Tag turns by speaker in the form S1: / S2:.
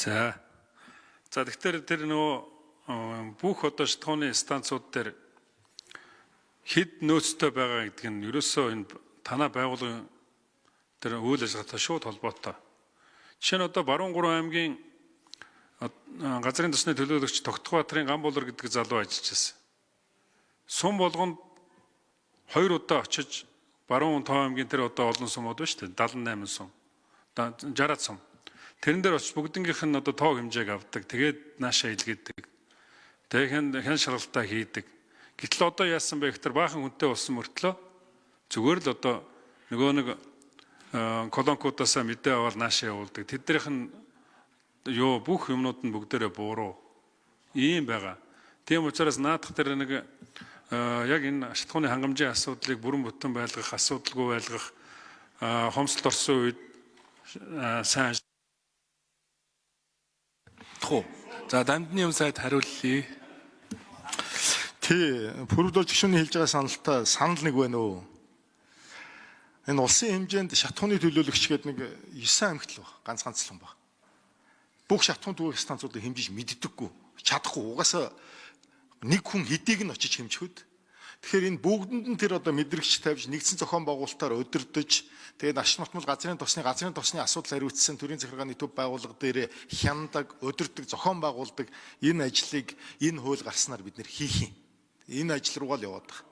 S1: За. За тэгэхээр тэр нөгөө бүх одоо шатхууны станцууд дээр хэд нөөцтэй байгаа гэдэг нь ерөөсөө энэ танаа байгууллагын тэр үйл ажиллагаатай шууд холбоотой. Жишээ нь одоо Баруун 3 аймгийн газрын тосны төлөөлөгч Тогтбаатрын Гамбулар гэдэг залуу ажиллаж байсан. Сум болгонд 2 удаа очиж Баруун Тоо аймгийн тэр одоо олон сумууд ба шүү дээ. 78 сум. 60 сум. Тэрэн дээр очиж бүгднгийнх нь одоо тоо хэмжээг авдаг. Тэгээд наашаа илгээдэг. Тэгээд хэн шалгалтаа хийдэг. Гэтэл одоо яасан бэ гэхээр баахан хүнтэй болсон мөртлөө зүгээр л одоо нөгөө нэг колонкуудаас мэдээ аваад наашаа явуулдаг. Тэднийх нь бүх юмнууд нь бүгдээрээ бууруу. Ийм байгаа. Тийм учраас наадах дээр нэг яг энэ шатхууны хангамжийн асуудлыг бүрэн бүтэн байлгах, асуудалгүй байлгах, хомсолт орсон үед сайн
S2: За дамжны юм сайд хариулъя.
S3: Пүрвдөл жигшүүний хэлж байгаа санал нэг байна уу? Энэ улсын хэмжээнд шатхууны төлөөлөгч гэдэг нэг 9 аймагт л баг, ганцхан баг. Бүх шатхуун төлөөлөх станцуудыг хэмжиж мэддэггүй, чадахгүй. Угаасаа нэг хүн хэдийг нь очиж хэмжихэд. Тэгэхээр энэ бүгдэнд нь тэр одоо мэдрэгч тавьж нэгдсэн зохион байгуулалтаар өдөрдөж тэгээд ашиг нутмал газрын тосны асуудал хариуцсан төрийн захиргааны төв байгууллага дээр хяндаг, өдөрдөг, зохион байгуулдаг энэ ажлыг энэ хууль гарснаар бид нэр хийх юм. Энэ ажил руугаа л яваад байгаа.